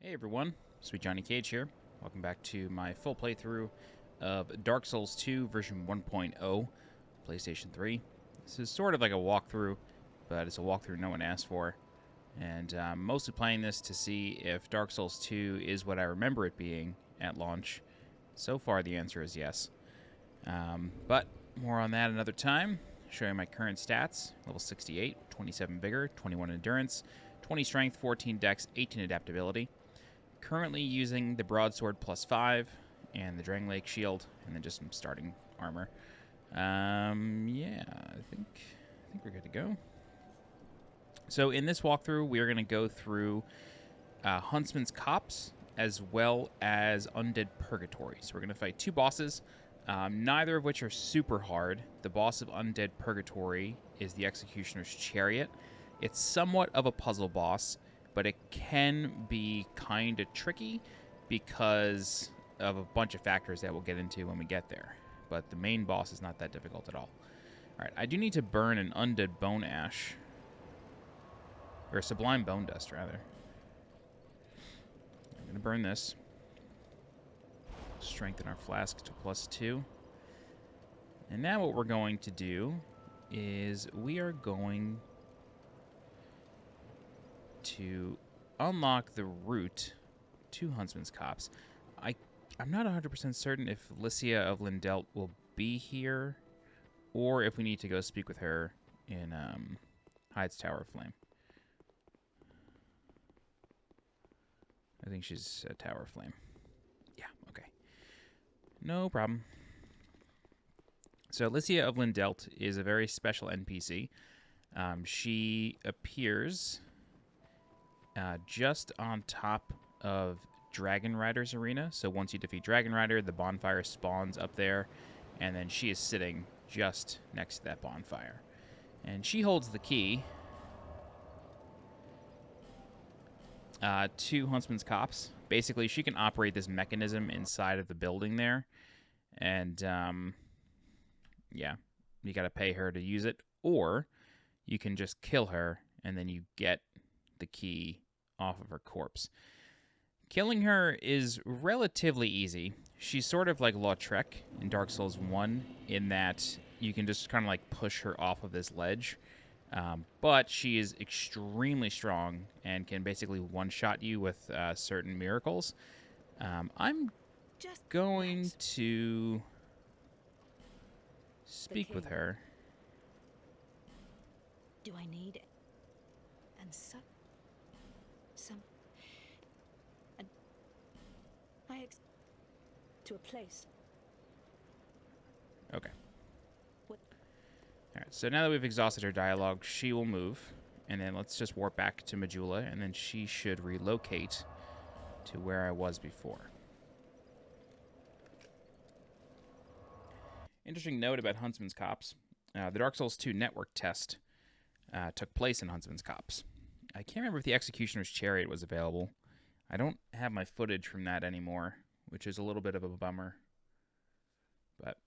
Hey everyone, SweetJohnnyCage here. Welcome back to my full playthrough of Dark Souls 2 version 1.0, PlayStation 3. This is sort of like a walkthrough, but it's a walkthrough no one asked for. And I'm mostly playing this to see if Dark Souls 2 is what I remember it being at launch. So far the answer is yes. But more on that another time. Showing my current stats: level 68, 27 vigor, 21 endurance, 20 strength, 14 dex, 18 adaptability. Currently using the broadsword +5 and the Drang Lake shield, and then just some starting armor. Yeah, I think we're good to go. So in this walkthrough, we are going to go through Huntsman's Copse as well as Undead Purgatory. So we're going to fight two bosses, neither of which are super hard. The boss of Undead Purgatory is the Executioner's Chariot. It's somewhat of a puzzle boss, but it can be kind of tricky because of a bunch of factors that we'll get into when we get there. But the main boss is not that difficult at all. Alright, I do need to burn an Undead Bone Ash. Or Sublime Bone Dust, rather. I'm going to burn this. Strengthen our flask to +2. And now what we're going to do is we are going to unlock the route to Huntsman's Copse. I'm not 100% certain if Licia of Lindeldt will be here, or if we need to go speak with her in Hyde's Tower of Flame. I think she's a Tower of Flame. Yeah, okay. No problem. So Licia of Lindeldt is a very special NPC. She appears just on top of Dragon Rider's arena. So once you defeat Dragon Rider, the bonfire spawns up there, and then she is sitting just next to that bonfire. And she holds the key to Huntsman's Copse. Basically, she can operate this mechanism inside of the building there. And, yeah, you got to pay her to use it. Or you can just kill her, and then you get the key off of her corpse. Killing her is relatively easy. She's sort of like Lautrec in Dark Souls 1 in that you can just kind of like push her off of this ledge. But she is extremely strong and can basically one-shot you with certain miracles. I'm just going to speak with her. Do I need it? And to a place. Okay. What? All right, so now that we've exhausted her dialogue, she will move, and then let's just warp back to Majula, and then she should relocate to where I was before. Interesting note about Huntsman's Copse. The Dark Souls 2 network test took place in Huntsman's Copse. I can't remember if the Executioner's Chariot was available. I don't have my footage from that anymore, which is a little bit of a bummer. But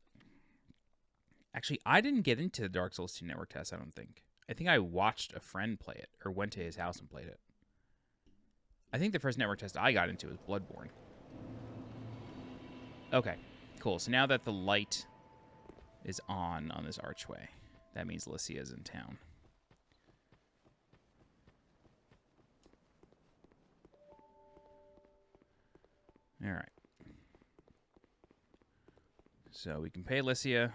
actually, I didn't get into the Dark Souls 2 network test, I don't think. I think I watched a friend play it, or went to his house and played it. I think the first network test I got into was Bloodborne. Okay, cool. So now that the light is on this archway, that means Licia is in town. All right. So we can pay Licia.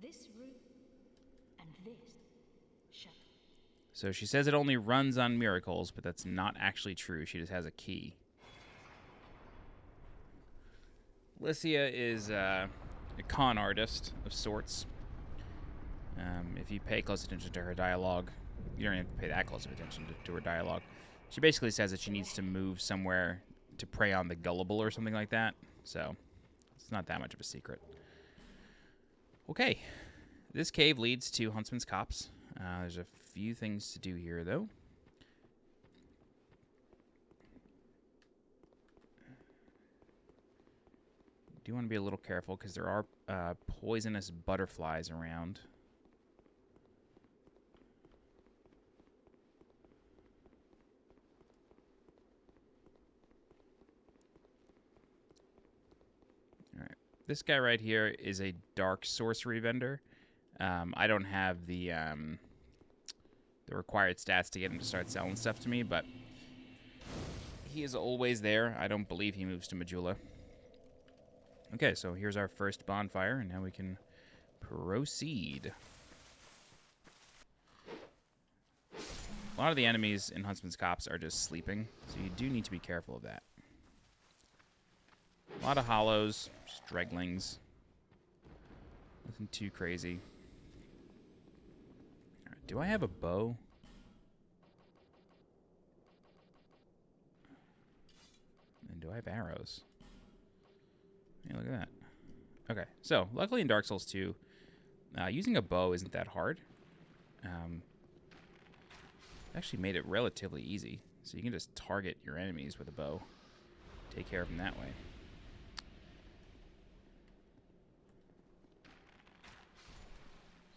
This route and this shut. So she says it only runs on miracles, but that's not actually true. She just has a key. Licia is a con artist of sorts. If you pay close attention to her dialogue, you don't have to pay that close of attention to her dialogue. She basically says that she needs to move somewhere to prey on the gullible or something like that. So it's not that much of a secret. Okay. This cave leads to Huntsman's Copse. There's a few things to do here, though. Do want to be a little careful because there are poisonous butterflies around. this guy right here is a dark sorcery vendor. I don't have the required stats to get him to start selling stuff to me, but he is always there. I don't believe he moves to Majula. Okay, so here's our first bonfire, and now we can proceed. A lot of the enemies in Huntsman's Copse are just sleeping, so you do need to be careful of that. A lot of hollows, stragglings. Nothing too crazy. All right, do I have a bow? And do I have arrows? Hey, look at that. Okay, so luckily in Dark Souls 2, using a bow isn't that hard. Actually made it relatively easy, so you can just target your enemies with a bow. Take care of them that way.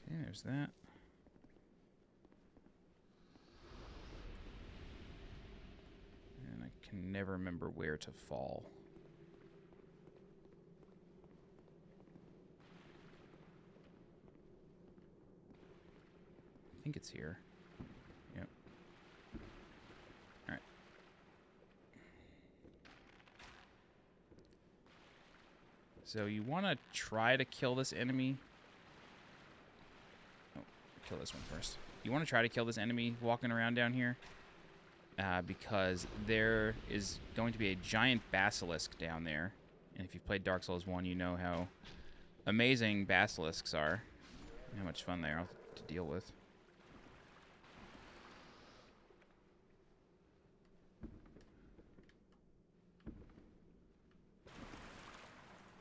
Okay, there's that. And I can never remember where to fall. I think it's here. Yep. Alright. So you want to try to kill this enemy. Oh, kill this one first. You want to try to kill this enemy walking around down here. Because there is going to be a giant basilisk down there. And if you've played Dark Souls 1, you know how amazing basilisks are. And how much fun they are to deal with.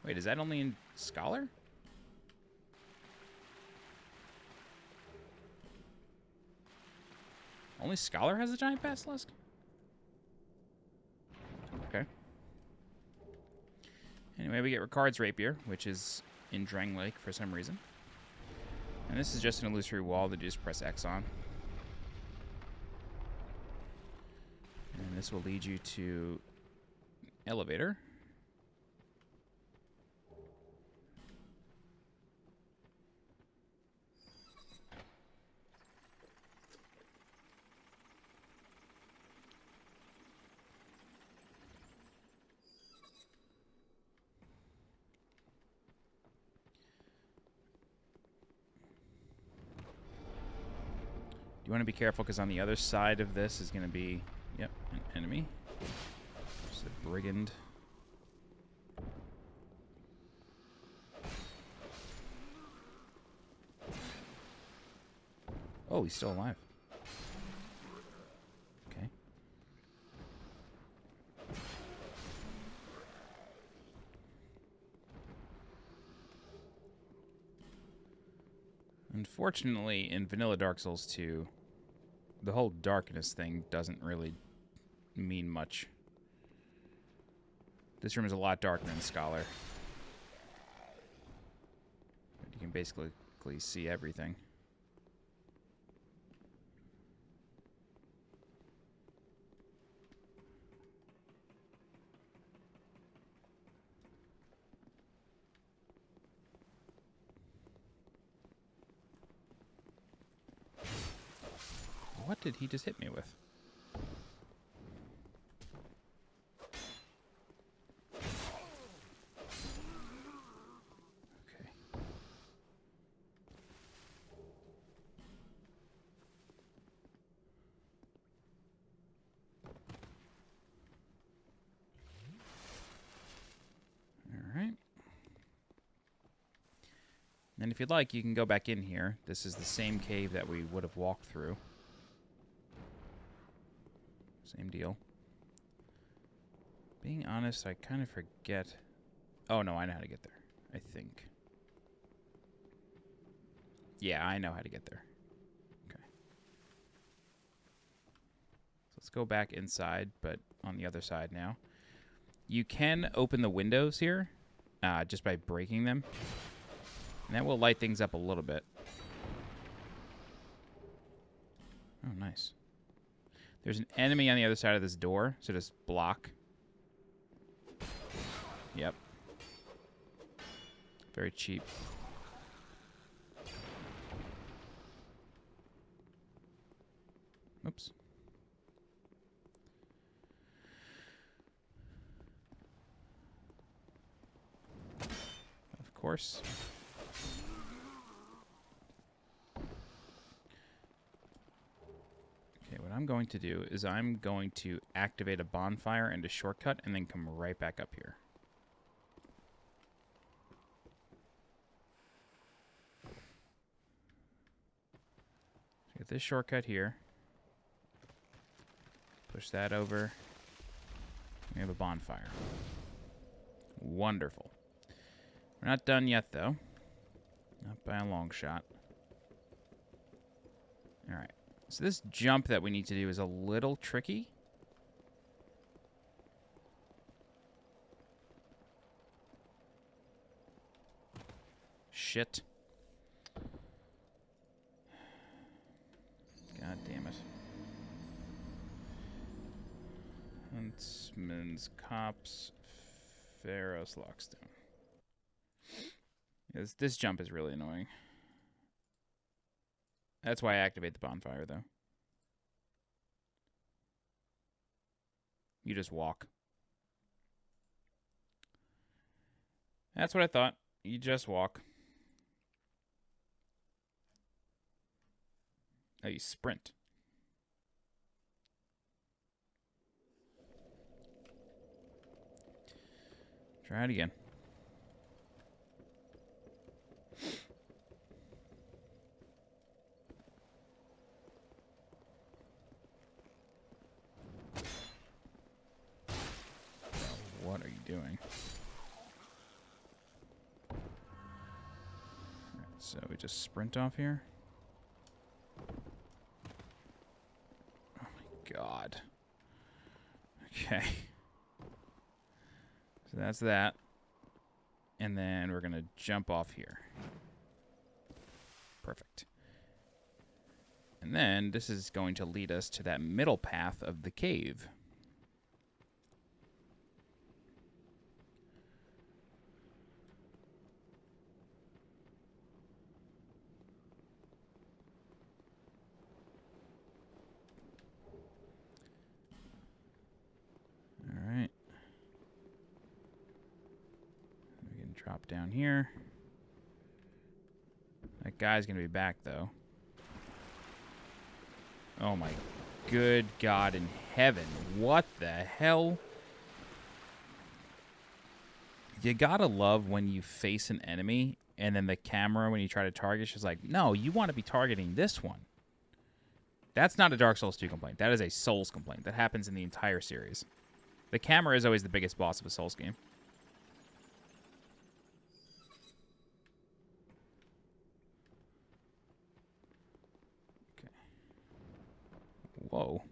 Wait, is that only in Scholar? Only Scholar has a giant basilisk? Okay. Anyway, we get Ricard's Rapier, which is in Drang Lake for some reason. And this is just an illusory wall that you just press X on. And this will lead you to elevator. You want to be careful because on the other side of this is going to be, yep, an enemy. Just a brigand. Oh, he's still alive. Okay. Unfortunately, in vanilla Dark Souls 2, the whole darkness thing doesn't really mean much. This room is a lot darker than Scholar. But you can basically see everything. What did he just hit me with? Okay. All right. And if you'd like, you can go back in here. This is the same cave that we would have walked through. Same deal. Being honest, I kind of forget. Oh, no, I know how to get there, I think. Yeah, I know how to get there. Okay. So let's go back inside, but on the other side now. You can open the windows here just by breaking them. And that will light things up a little bit. Oh, nice. There's an enemy on the other side of this door, so just block. Yep. Very cheap. Oops. Of course. Okay, what I'm going to do is I'm going to activate a bonfire and a shortcut and then come right back up here. Get this shortcut here. Push that over. We have a bonfire. Wonderful. We're not done yet, though. Not by a long shot. Alright. So this jump that we need to do is a little tricky. Shit. God damn it. Huntsman's Copse, Pharos, Lockstone. This jump is really annoying. That's why I activate the bonfire, though. You just walk. That's what I thought. You just walk. Oh, you sprint. Try it again. What are you doing? Alright, so we just sprint off here. Oh my god. Okay. So that's that. And then we're going to jump off here. Perfect. And then this is going to lead us to that middle path of the cave. All right. We can drop down here. That guy's going to be back, though. Oh my good God in heaven. What the hell? You gotta love when you face an enemy and then the camera, when you try to target, is like, no, you want to be targeting this one. That's not a Dark Souls 2 complaint. That is a Souls complaint. That happens in the entire series. The camera is always the biggest boss of a Souls game. Whoa.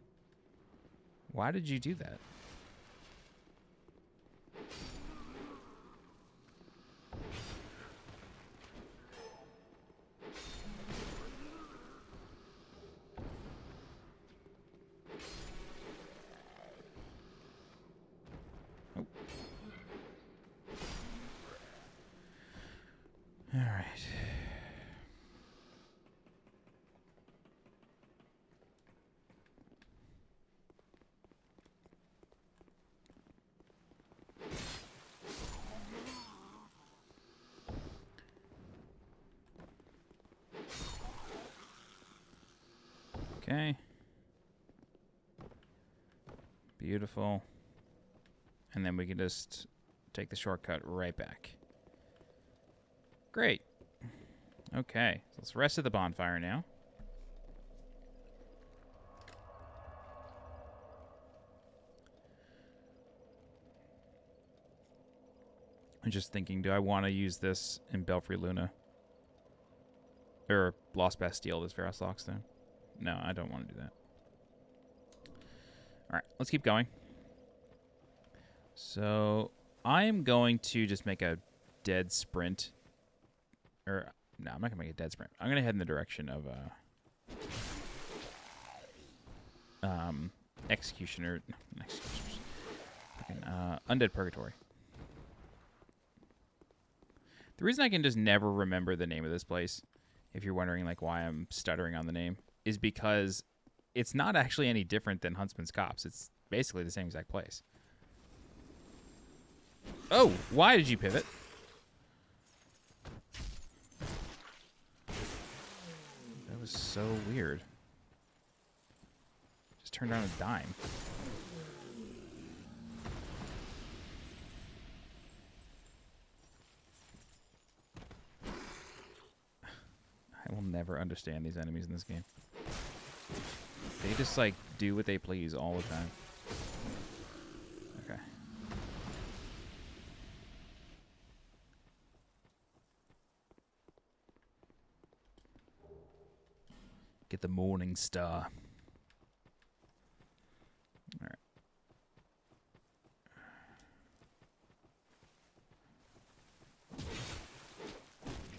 Why did you do that? Oh. All right. Okay. Beautiful. And then we can just take the shortcut right back. Great. Okay. So let's rest at the bonfire now. I'm just thinking, do I want to use this in Belfry Luna? Or Lost Bastille, this Pharos Lockstone? No, I don't want to do that. Alright, let's keep going. So, I am going to just make a dead sprint. Or, no, I'm not going to make a dead sprint. I'm going to head in the direction of Executioner. Undead Purgatory. The reason I can just never remember the name of this place, if you're wondering like why I'm stuttering on the name, is because it's not actually any different than Huntsman's Copse. It's basically the same exact place. Oh, why did you pivot? That was so weird. Just turned on a dime. I will never understand these enemies in this game. They just, like, do what they please all the time. Okay. Get the morning star. All right.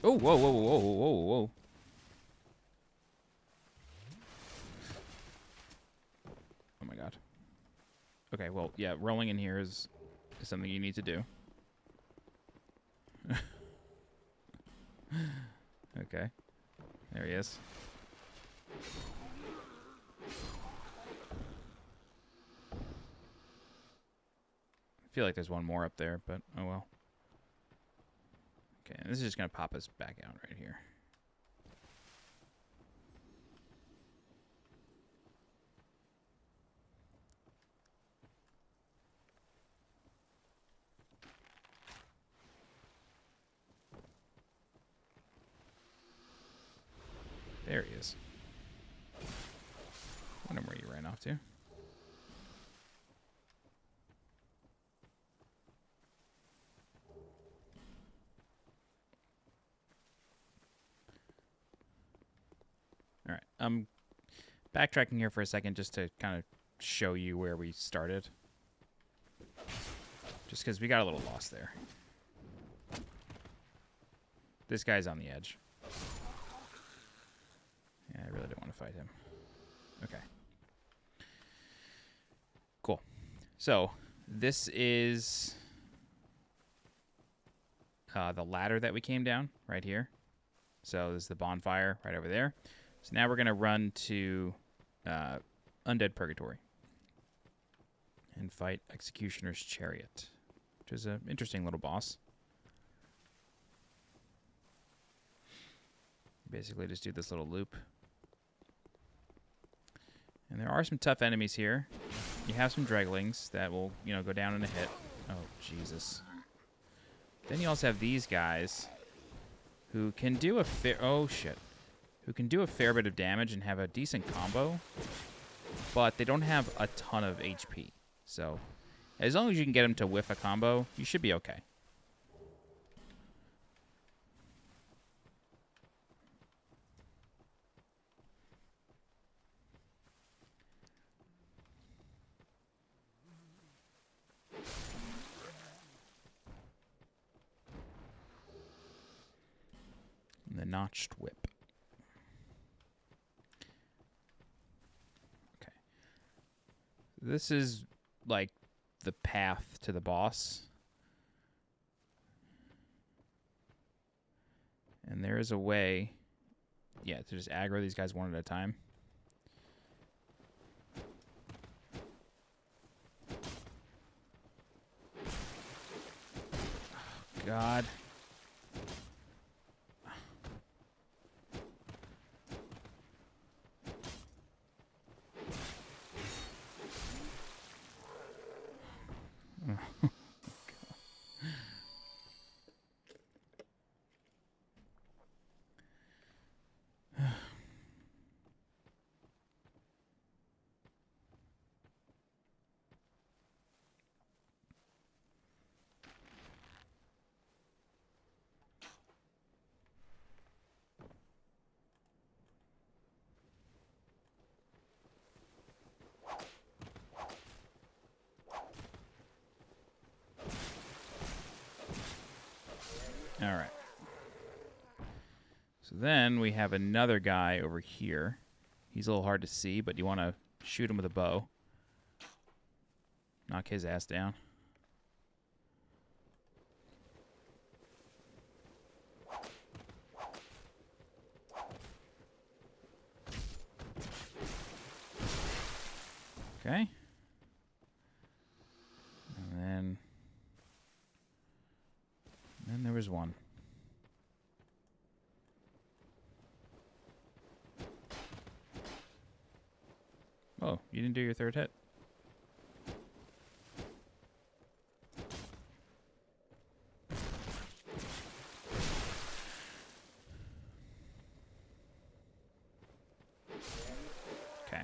Oh, whoa, whoa, whoa, whoa, whoa, whoa. Oh my god. Okay, well, yeah, rolling in here is something you need to do. Okay. There he is. I feel like there's one more up there, but oh well. Okay, this is just going to pop us back out right here. There he is. I wonder where you ran off to. All right. I'm backtracking here for a second just to kind of show you where we started. Just because we got a little lost there. This guy's on the edge. Yeah, I really don't want to fight him. Okay. Cool. So, this is the ladder that we came down right here. So, this is the bonfire right over there. So, now we're going to run to Undead Purgatory and fight Executioner's Chariot, which is an interesting little boss. Basically, just do this little loop. And there are some tough enemies here. You have some Dreglings that will, you know, go down in a hit. Oh, Jesus. Then you also have these guys who can do a fair... Oh, shit. Who can do a fair bit of damage and have a decent combo. But they don't have a ton of HP. So, as long as you can get them to whiff a combo, you should be okay. The notched whip. Okay. This is like the path to the boss. And there is a way, yeah, to just aggro these guys one at a time. Oh, God. All right. So then we have another guy over here. He's a little hard to see, but you want to shoot him with a bow. Knock his ass down. Okay. And then there was one. Oh, you didn't do your third hit. Okay.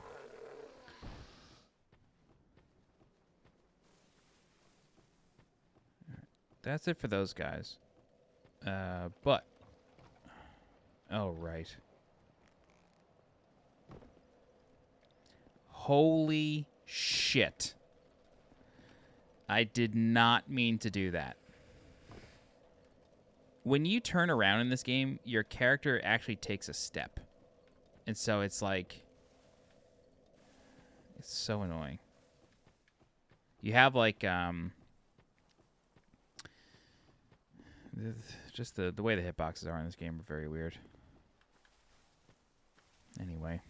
That's it for those guys. But... Oh, right. Holy shit. I did not mean to do that. When you turn around in this game, your character actually takes a step. And so it's like... It's so annoying. You have like, just the way the hitboxes are in this game are very weird. Anyway.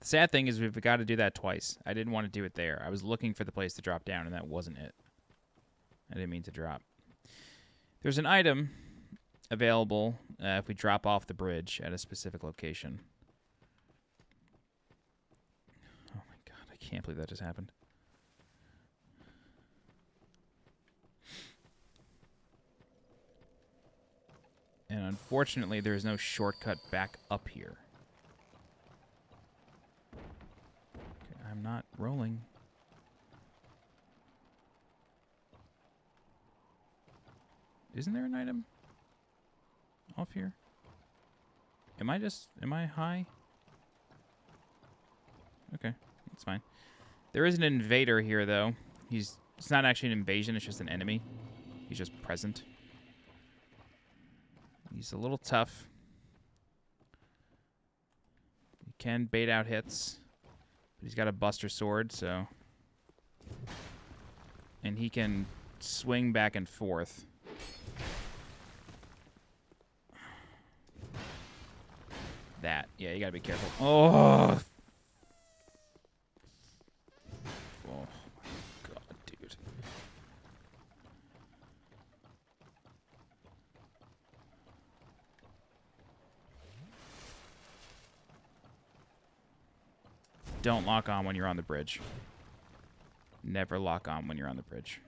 The sad thing is we've got to do that twice. I didn't want to do it there. I was looking for the place to drop down, and that wasn't it. I didn't mean to drop. There's an item available if we drop off the bridge at a specific location. Oh my god, I can't believe that just happened. And unfortunately, there is no shortcut back up here. I'm not rolling. Isn't there an item off here? Am I high? Okay, that's fine. There is an invader here, though. It's not actually an invasion, it's just an enemy. He's just present. He's a little tough. He can bait out hits. But he's got a Buster Sword, so... And he can swing back and forth. That. Yeah, you gotta be careful. Oh! Oh, my God, dude. Don't lock on when you're on the bridge. Never lock on when you're on the bridge.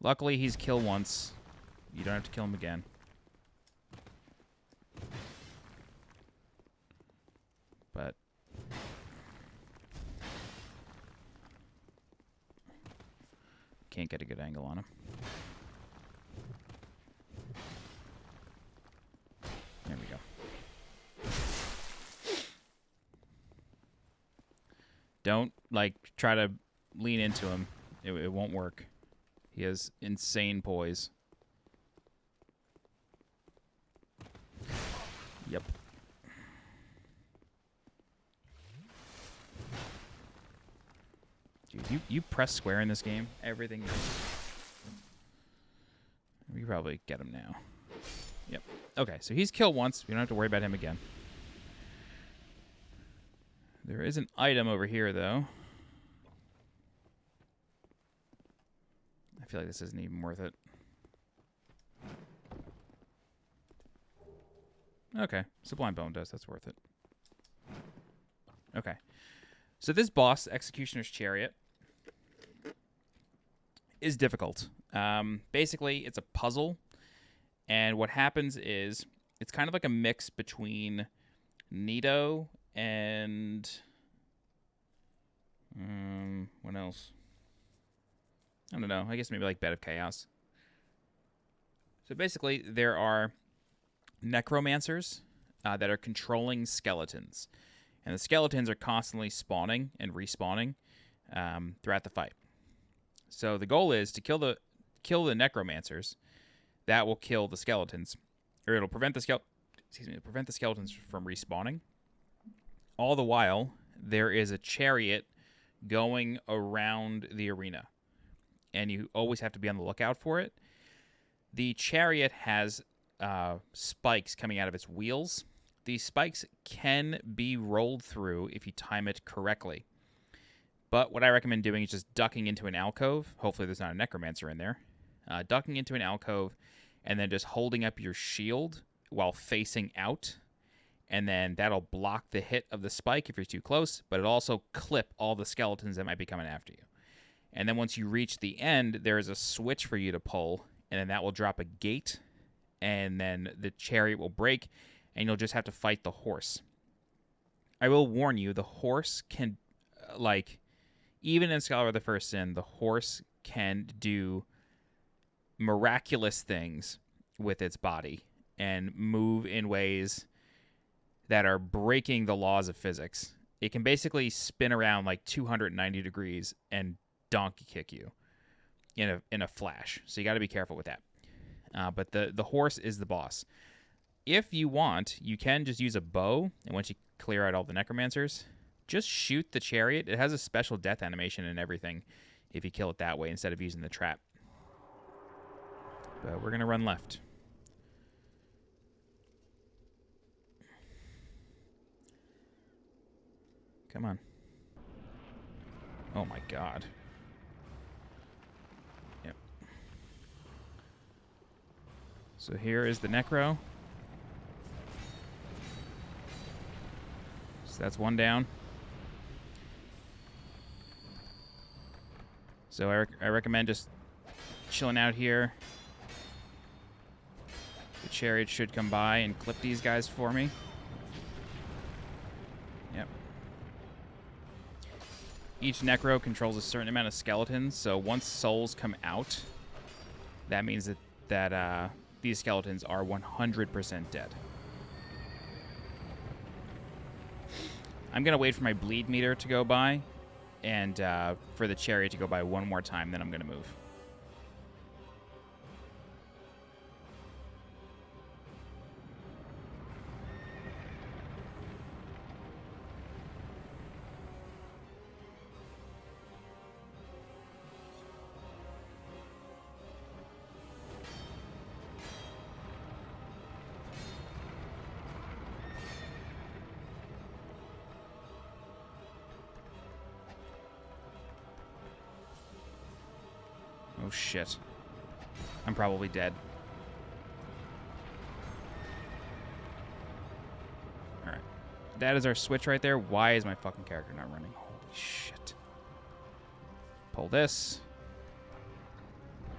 Luckily, he's killed once. You don't have to kill him again. But... can't get a good angle on him. There we go. Don't, like, try to lean into him. It won't work. He has insane poise. Yep. Dude, you press square in this game, everything... We can probably get him now. Yep. Okay, so he's killed once. We don't have to worry about him again. There is an item over here, though. I feel like this isn't even worth it. Okay, Sublime Bone Dust, that's worth it. Okay. So this boss, Executioner's Chariot, is difficult. Basically, it's a puzzle, and what happens is it's kind of like a mix between Nito and... what else? I don't know. I guess maybe like Bed of Chaos. So basically, there are necromancers that are controlling skeletons. And the skeletons are constantly spawning and respawning throughout the fight. So the goal is to kill the necromancers. That will kill the skeletons, or it'll prevent the skeletons from respawning. All the while, there is a chariot going around the arena, and you always have to be on the lookout for it. The Chariot has spikes coming out of its wheels. These spikes can be rolled through if you time it correctly. But what I recommend doing is just ducking into an alcove. Hopefully there's not a necromancer in there. Ducking into an alcove and then just holding up your shield while facing out. And then that'll block the hit of the spike if you're too close, but it'll also clip all the skeletons that might be coming after you. And then once you reach the end, there is a switch for you to pull, and then that will drop a gate, and then the Chariot will break, and you'll just have to fight the horse. I will warn you, the horse can, even in Scholar of the First Sin, the horse can do miraculous things with its body and move in ways that are breaking the laws of physics. It can basically spin around like 290 degrees and donkey kick you in a flash. So you got to be careful with that. But the horse is the boss. If you want, you can just use a bow, and once you clear out all the necromancers, just shoot the Chariot. It has a special death animation and everything if you kill it that way instead of using the trap. But we're going to run left. Come on. Oh my god. Yep. So here is the Necro. So that's one down. So I recommend just chilling out here. The Chariot should come by and clip these guys for me. Yep. Each Necro controls a certain amount of skeletons, so once souls come out, that means that these skeletons are 100% dead. I'm going to wait for my bleed meter to go by, and for the Chariot to go by one more time, then I'm going to move. Oh shit. I'm probably dead. Alright. That is our switch right there. Why is my fucking character not running? Holy shit. Pull this.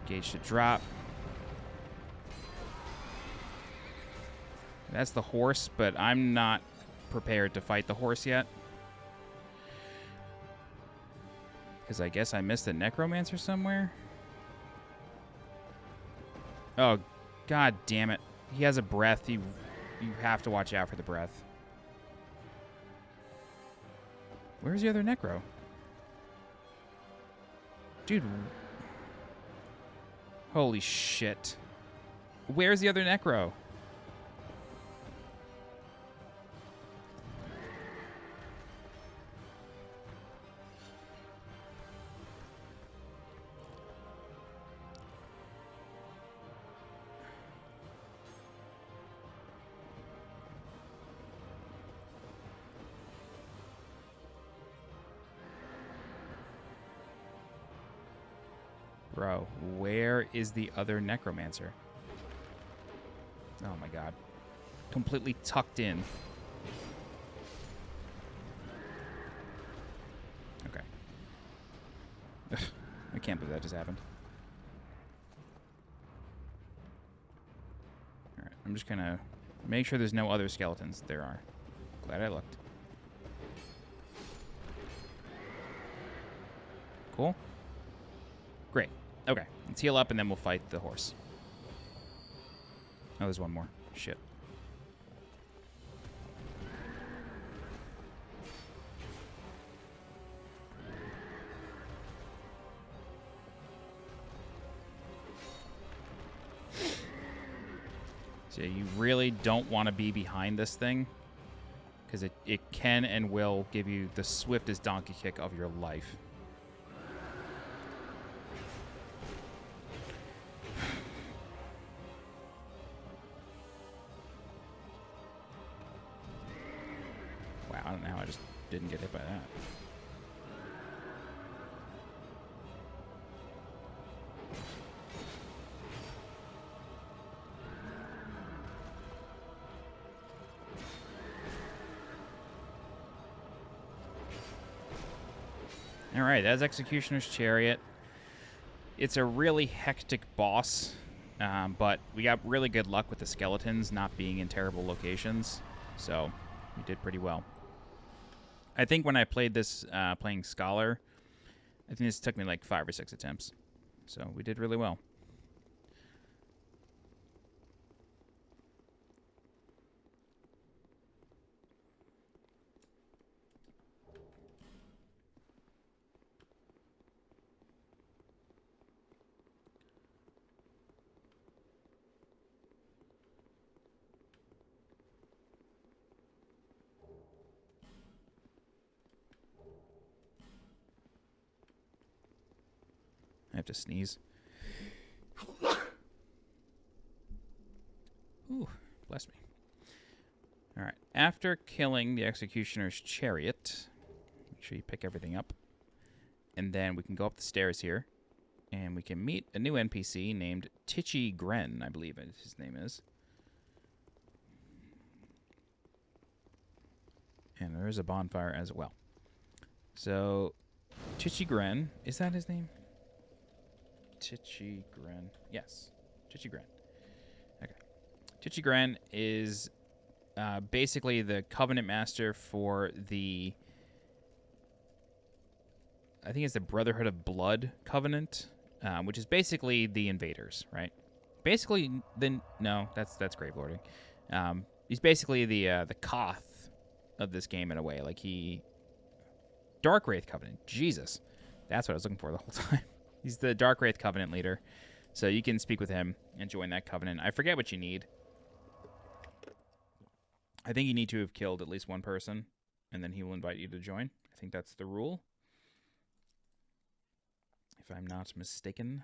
Gauge should drop. That's the horse, but I'm not prepared to fight the horse yet. Because I guess I missed a necromancer somewhere. Oh, god damn it. He has a breath. You have to watch out for the breath. Where's the other necro? Dude. Holy shit. Where's the other necro? Bro, where is the other necromancer? Oh my god. Completely tucked in. Okay. I can't believe that just happened. Alright, I'm just gonna make sure there's no other skeletons. There are. Glad I looked. Cool. Great. Okay, let's heal up and then we'll fight the horse. Oh, there's one more. Shit. So you really don't want to be behind this thing. because it can and will give you the swiftest donkey kick of your life. Wow, I don't know how I just didn't get hit by that. All right, that's Executioner's Chariot. It's a really hectic boss, but we got really good luck with the skeletons not being in terrible locations, so we did pretty well. I think when I played this playing Scholar, I think this took me like 5 or 6 attempts, so we did really well. I have to sneeze. Ooh, bless me. All right. After killing the Executioner's Chariot, make sure you pick everything up. And then we can go up the stairs here, and we can meet a new NPC named Titchy Gren, I believe his name is. And there is a bonfire as well. So, Titchy Gren, is that his name? Titchy Gren. Yes, Titchy Gren. Okay. Titchy Gren is basically the Covenant Master for the... I think it's the Brotherhood of Blood Covenant, which is basically the invaders, right? Basically, no, that's Gravelording. He's basically the Koth of this game in a way. Like Dark Wraith Covenant. Jesus, that's what I was looking for the whole time. He's the Dark Wraith Covenant leader, so you can speak with him and join that covenant. I forget what you need. I think you need to have killed at least one person, and then he will invite you to join. I think that's the rule, if I'm not mistaken.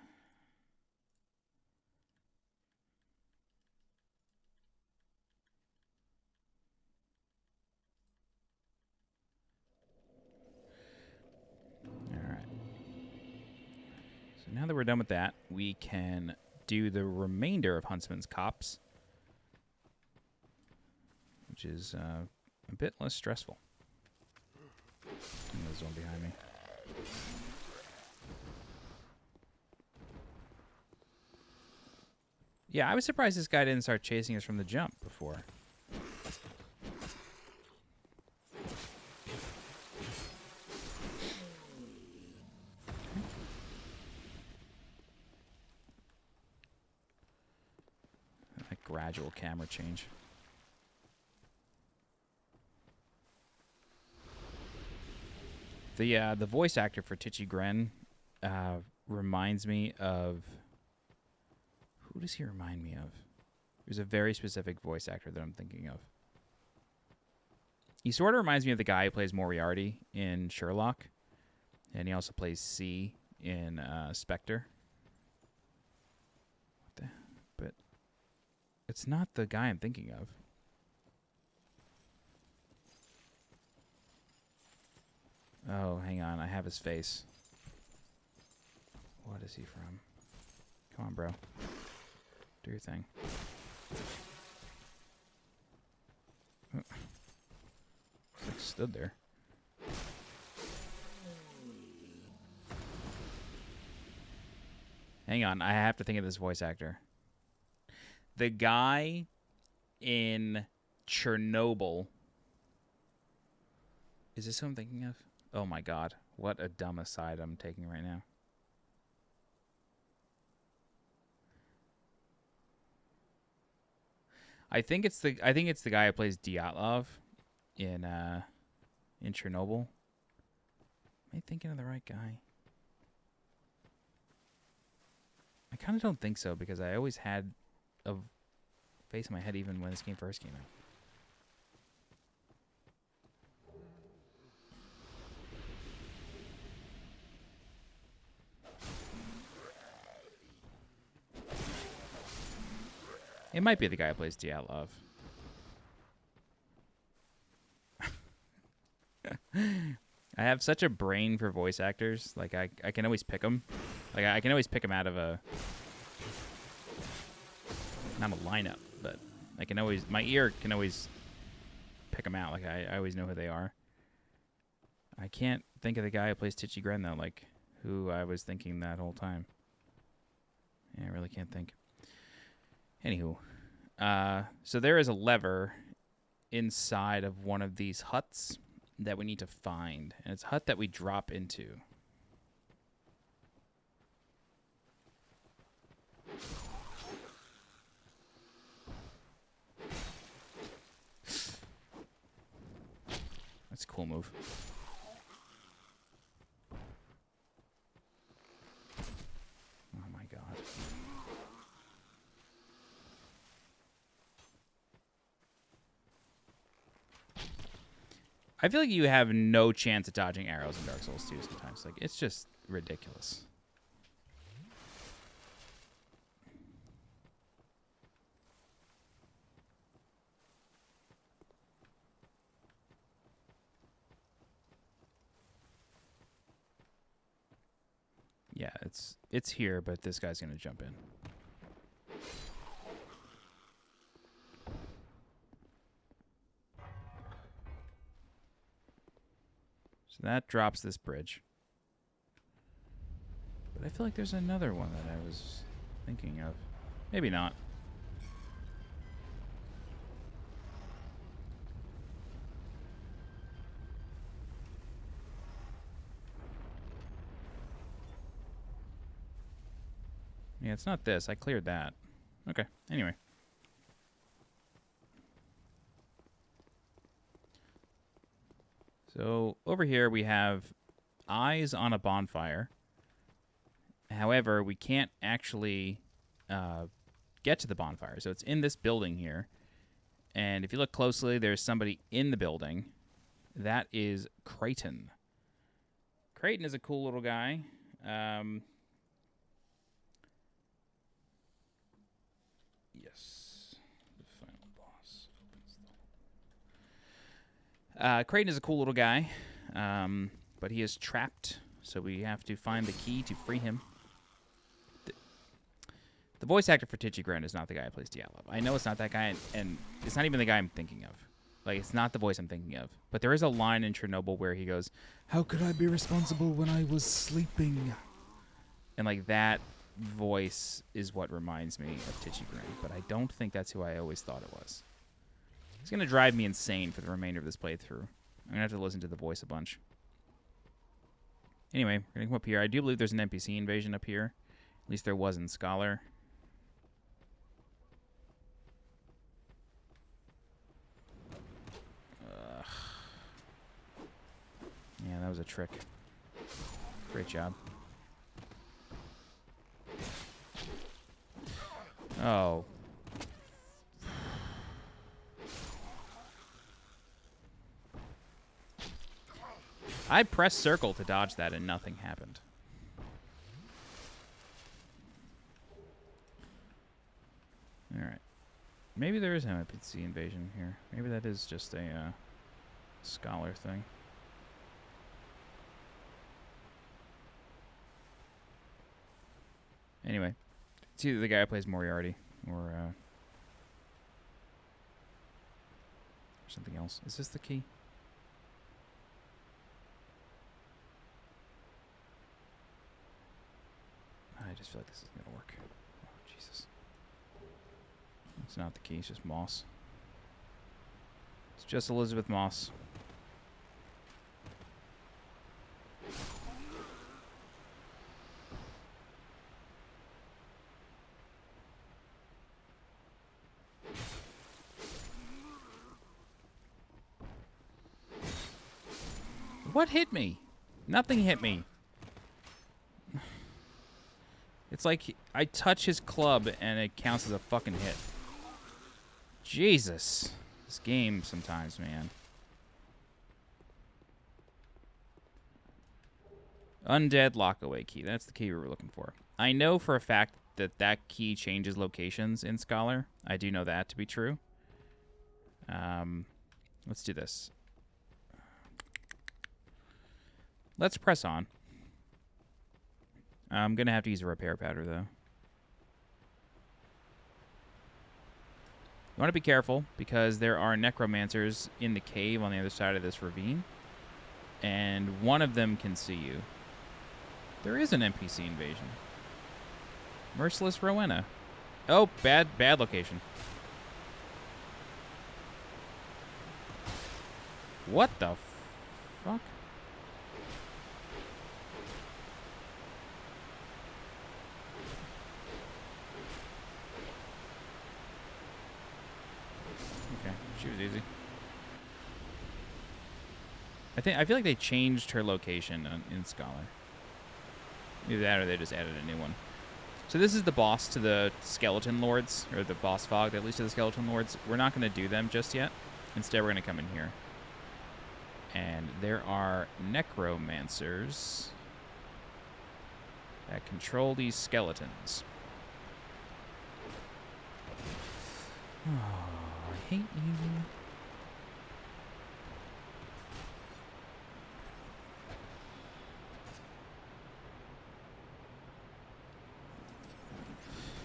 All right. So now that we're done with that, we can do the remainder of Huntsman's Copse, which is a bit less stressful. And there's one behind me. Yeah, I was surprised this guy didn't start chasing us from the jump before. That gradual camera change. The voice actor for Titchy Gren reminds me of... Who does he remind me of? There's a very specific voice actor that I'm thinking of. He sort of reminds me of the guy who plays Moriarty in Sherlock. And he also plays C in Spectre. But it's not the guy I'm thinking of. Oh, hang on. I have his face. What is he from? Come on, bro. Do your thing. Like stood there. Hang on, I have to think of this voice actor. The guy in Chernobyl. Is this who I'm thinking of? Oh my god, what a dumb aside I'm taking right now. I think it's the guy who plays Dyatlov in Chernobyl. Am I thinking of the right guy? I kind of don't think so, because I always had a face in my head even when this game first came out. It might be the guy who plays Dyatlov. I have such a brain for voice actors. Like, I can always pick them. Like, I can always pick them out of a... Not a lineup, but I can always... My ear can always pick them out. Like, I always know who they are. I can't think of the guy who plays Titchy Gren, though. Like, who I was thinking that whole time. Yeah, I really can't think. Anywho. So there is a lever inside of one of these huts that we need to find. And it's a hut that we drop into. That's a cool move. Oh my god. I feel like you have no chance of dodging arrows in Dark Souls 2 sometimes. Like, it's just ridiculous. Yeah, it's here, but this guy's going to jump in. So that drops this bridge. But I feel like there's another one that I was thinking of. Maybe not. Yeah, it's not this. I cleared that. Okay, anyway. So over here we have eyes on a bonfire. However, we can't actually get to the bonfire. So it's in this building here. And if you look closely, there's somebody in the building. That is Creighton. Creighton is a cool little guy. Yes. The final boss opens the... Creighton is a cool little guy, but he is trapped, so we have to find the key to free him. The voice actor for Titchy Gren is not the guy who plays Dyatlov. I know it's not that guy, and it's not even the guy I'm thinking of. Like, it's not the voice I'm thinking of. But there is a line in Chernobyl where he goes, "How could I be responsible when I was sleeping?" And, like, that voice is what reminds me of Titchy Gren, but I don't think that's who I always thought it was. It's going to drive me insane for the remainder of this playthrough. I'm going to have to listen to the voice a bunch. Anyway, we're going to come up here. I do believe there's an NPC invasion up here. At least there was in Scholar. Yeah, that was a trick. Great job. Oh. I pressed circle to dodge that and nothing happened. Alright. Maybe there is an NPC invasion here. Maybe that is just a Scholar thing. Anyway, it's either the guy who plays Moriarty or something else. Is this the key? I just feel like this isn't gonna work. Oh, Jesus. It's not the key, it's just Moss. It's just Elizabeth Moss. What hit me? Nothing hit me. It's like I touch his club and it counts as a fucking hit. Jesus. This game sometimes, man. Undead lockaway key. That's the key we were looking for. I know for a fact that key changes locations in Scholar. I do know that to be true. Let's do this. Let's press on. I'm going to have to use a repair powder, though. You want to be careful, because there are necromancers in the cave on the other side of this ravine, and one of them can see you. There is an NPC invasion. Merciless Rowena. Oh, bad location. What the fuck? Okay, she was easy. I feel like they changed her location in Scholar. Either that or they just added a new one. So this is the boss to the Skeleton Lords, or the boss fog that leads to the Skeleton Lords. We're not going to do them just yet. Instead, we're going to come in here. And there are necromancers that control these skeletons. Oh, I hate you.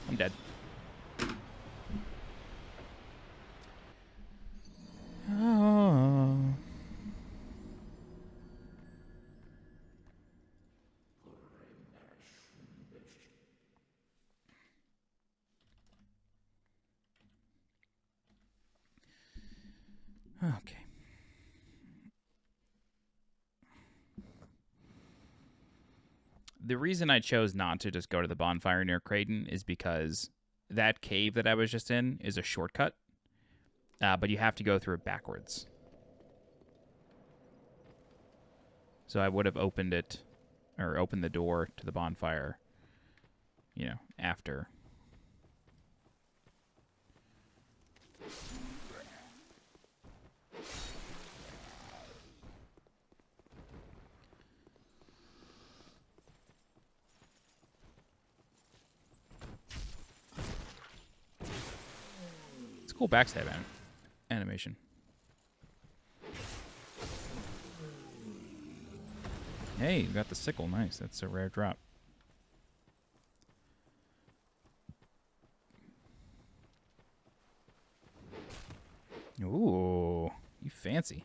I'm dead. Oh. Okay. The reason I chose not to just go to the bonfire near Creighton is because that cave that I was just in is a shortcut, but you have to go through it backwards. So I would have opened it, or opened the door to the bonfire, you know, after. It's a cool backstab animation. Hey, you got the sickle. Nice. That's a rare drop. Ooh, you fancy.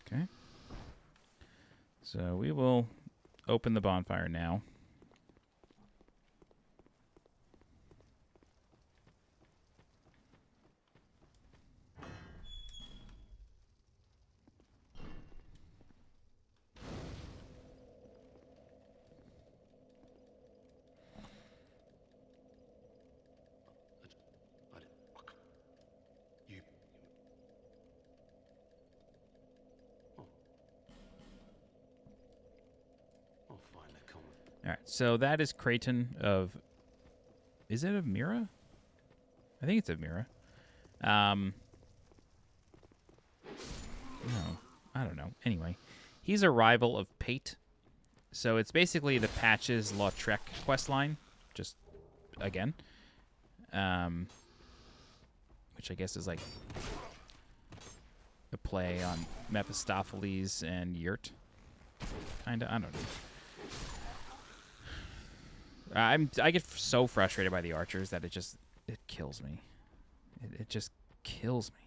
Okay. So we will open the bonfire now. All right, so that is Creighton of... Is it of Mirrah? I think it's of Mirrah. No, I don't know. Anyway, he's a rival of Pate. So it's basically the Patches Lautrec questline, just again. Which I guess is like a play on Mephistopheles and Yurt. Kinda, I don't know. I get so frustrated by the archers that it kills me. It just kills me.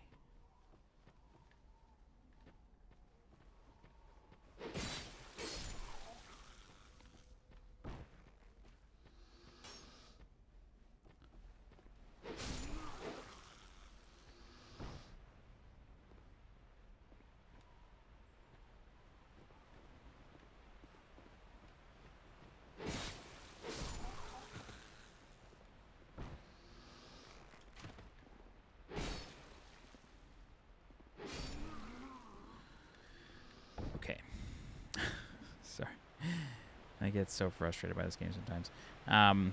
I get so frustrated by this game sometimes. And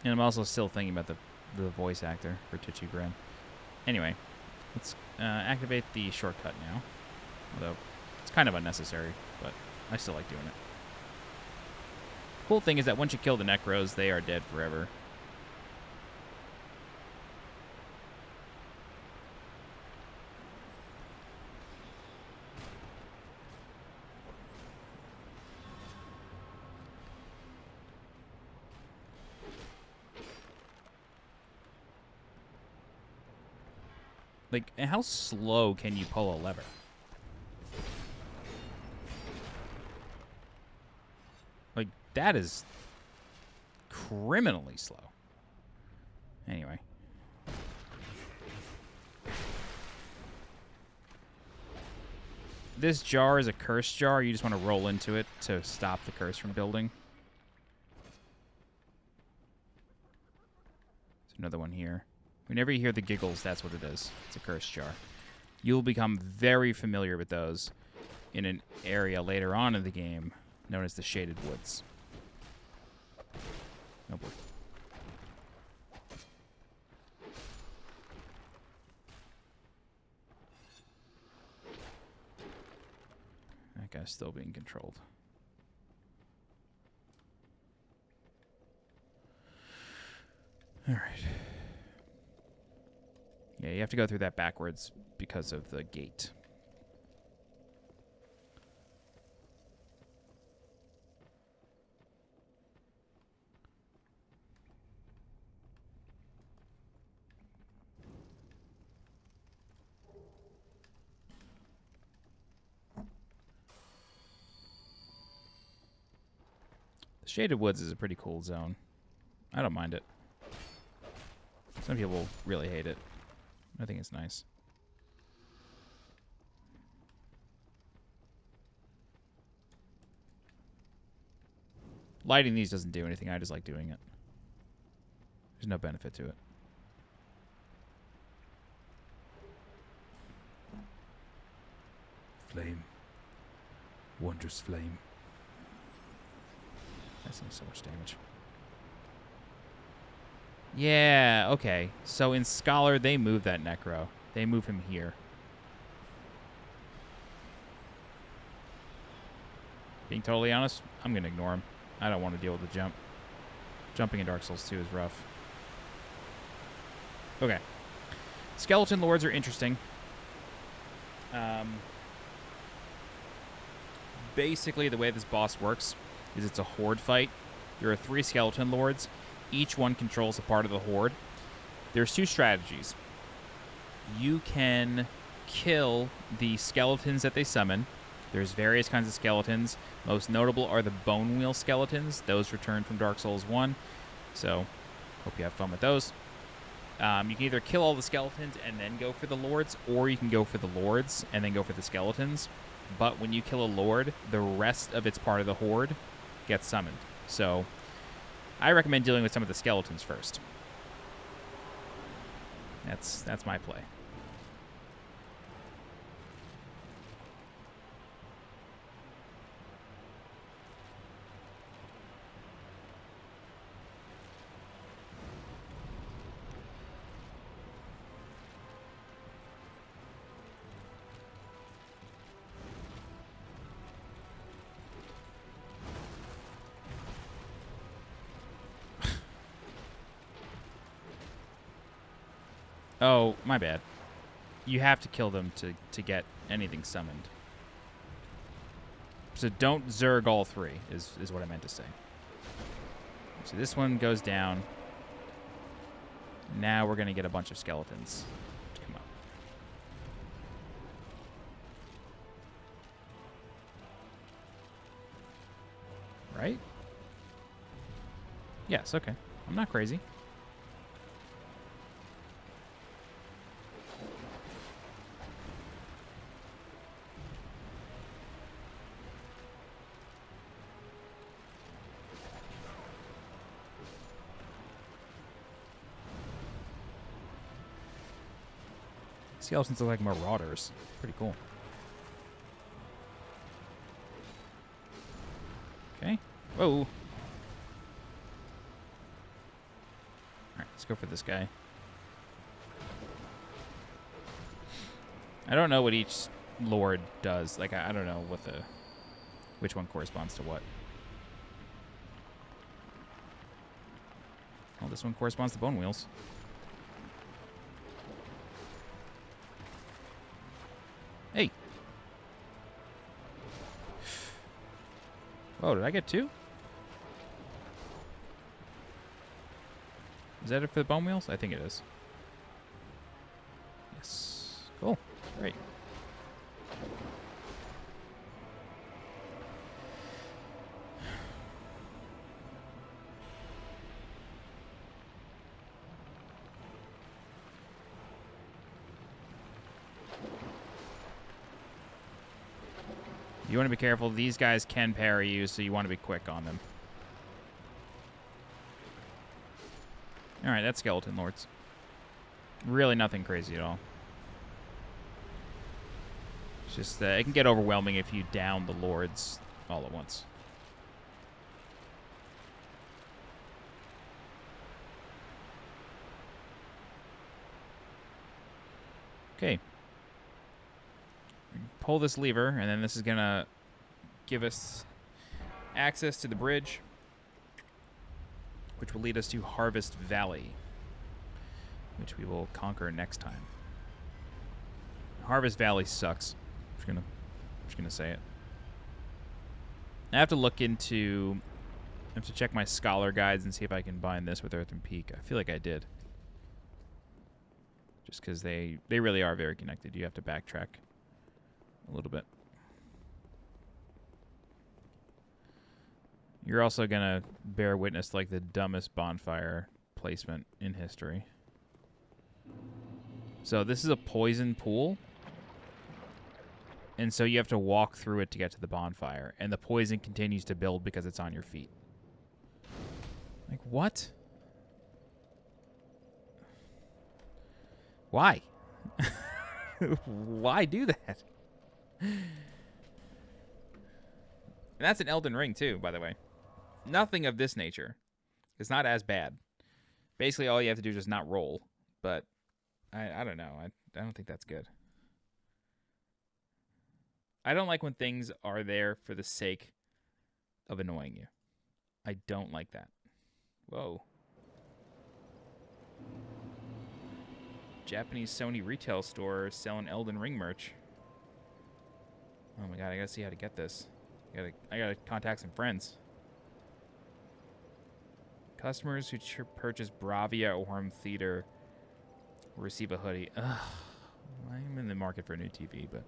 I'm also still thinking about the voice actor for Titchy Grin. Anyway, let's activate the shortcut now. Although, it's kind of unnecessary, but I still like doing it. Cool thing is that once you kill the Necros, they are dead forever. Like, how slow can you pull a lever? Like, that is criminally slow. Anyway. This jar is a curse jar. You just want to roll into it to stop the curse from building. There's another one here. Whenever you hear the giggles, that's what it is. It's a curse jar. You'll become very familiar with those in an area later on in the game known as the Shaded Woods. Oh boy. That guy's still being controlled. All right. Yeah, you have to go through that backwards because of the gate. The Shaded Woods is a pretty cool zone. I don't mind it. Some people really hate it. I think it's nice. Lighting these doesn't do anything. I just like doing it. There's no benefit to it. Flame. Wondrous flame. That's doing so much damage. Yeah, okay. So in Scholar, they move that Necro. They move him here. Being totally honest, I'm going to ignore him. I don't want to deal with the jump. Jumping in Dark Souls 2 is rough. Okay. Skeleton Lords are interesting. Basically, the way this boss works is it's a horde fight. There are 3 Skeleton Lords. Each one controls a part of the horde. There's 2 strategies. You can kill the skeletons that they summon. There's various kinds of skeletons. Most notable are the Bone Wheel skeletons. Those returned from Dark Souls 1. So, hope you have fun with those. You can either kill all the skeletons and then go for the lords, or you can go for the lords and then go for the skeletons. But when you kill a lord, the rest of its part of the horde gets summoned. So, I recommend dealing with some of the skeletons first. That's my play. Oh, my bad. You have to kill them to get anything summoned. So don't Zerg all 3, is what I meant to say. So this one goes down. Now we're going to get a bunch of skeletons to come up. Right? Yes, okay. I'm not crazy. Skeletons look like marauders. Pretty cool. Okay. Whoa. All right, let's go for this guy. I don't know what each lord does. Like, I don't know what which one corresponds to what. Well, this one corresponds to bone wheels. Hey. Whoa, did I get 2? Is that it for the bone wheels? I think it is. Yes. Cool. Great. You want to be careful. These guys can parry you, so you want to be quick on them. Alright, that's Skeleton Lords. Really nothing crazy at all. It's just, it can get overwhelming if you down the Lords all at once. Okay. Pull this lever, and then this is going to give us access to the bridge, which will lead us to Harvest Valley, which we will conquer next time. Harvest Valley sucks. I'm just gonna say it. I have to look into... I have to check my scholar guides and see if I can bind this with Earthen Peak. I feel like I did. Just because they really are very connected. You have to backtrack a little bit. You're also gonna bear witness to, like, the dumbest bonfire placement in history. So this is a poison pool, and so you have to walk through it to get to the bonfire, and the poison continues to build because it's on your feet. Like, what? Why? Why do that? And that's an Elden Ring, too, by the way. Nothing of this nature. It's not as bad. Basically, all you have to do is just not roll. But I don't know. I don't think that's good. I don't like when things are there for the sake of annoying you. I don't like that. Whoa. Japanese Sony retail store selling Elden Ring merch. Oh my god, I gotta see how to get this. I gotta contact some friends. Customers who purchase Bravia or Home Theater will receive a hoodie. Ugh. I'm in the market for a new TV, but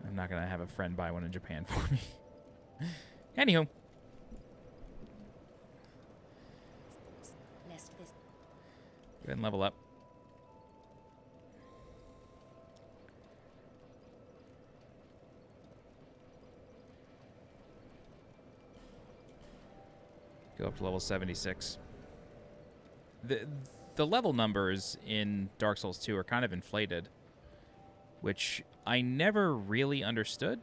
I'm not gonna have a friend buy one in Japan for me. Anywho. Go ahead and level up. Go up to level 76. The level numbers in Dark Souls 2 are kind of inflated, which I never really understood.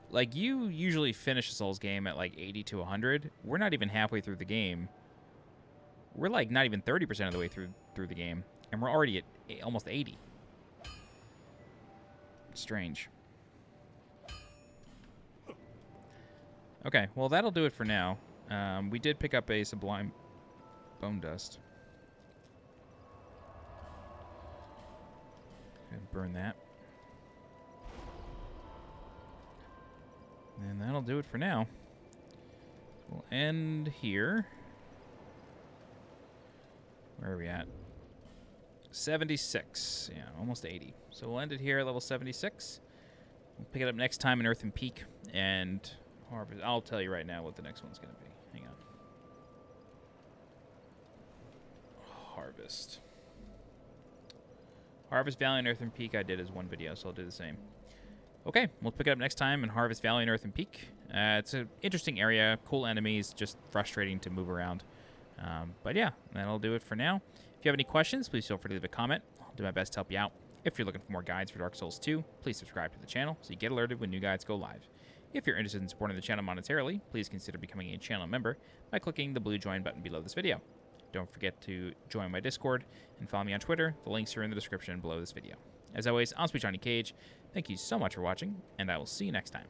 Like, you usually finish a Souls game at like 80 to 100. We're not even halfway through the game. We're like not even 30% of the way through the game, and we're already at almost 80. Strange. Okay, well, that'll do it for now. We did pick up a Sublime Bone Dust. And burn that. And that'll do it for now. We'll end here. Where are we at? 76. Yeah, almost 80. So we'll end it here at level 76. We'll pick it up next time in Earthen Peak and Harvest. I'll tell you right now what the next one's going to be. Hang on. Harvest Valley and Earthen Peak I did as one video, so I'll do the same. Okay, we'll pick it up next time in Harvest Valley and Earthen Peak. It's an interesting area, cool enemies, just frustrating to move around. But yeah, that'll do it for now. If you have any questions, please feel free to leave a comment. I'll do my best to help you out. If you're looking for more guides for Dark Souls 2, please subscribe to the channel so you get alerted when new guides go live. If you're interested in supporting the channel monetarily, please consider becoming a channel member by clicking the blue join button below this video. Don't forget to join my Discord and follow me on Twitter. The links are in the description below this video. As always, I'm SweetJohnnyCage. Thank you so much for watching, and I will see you next time.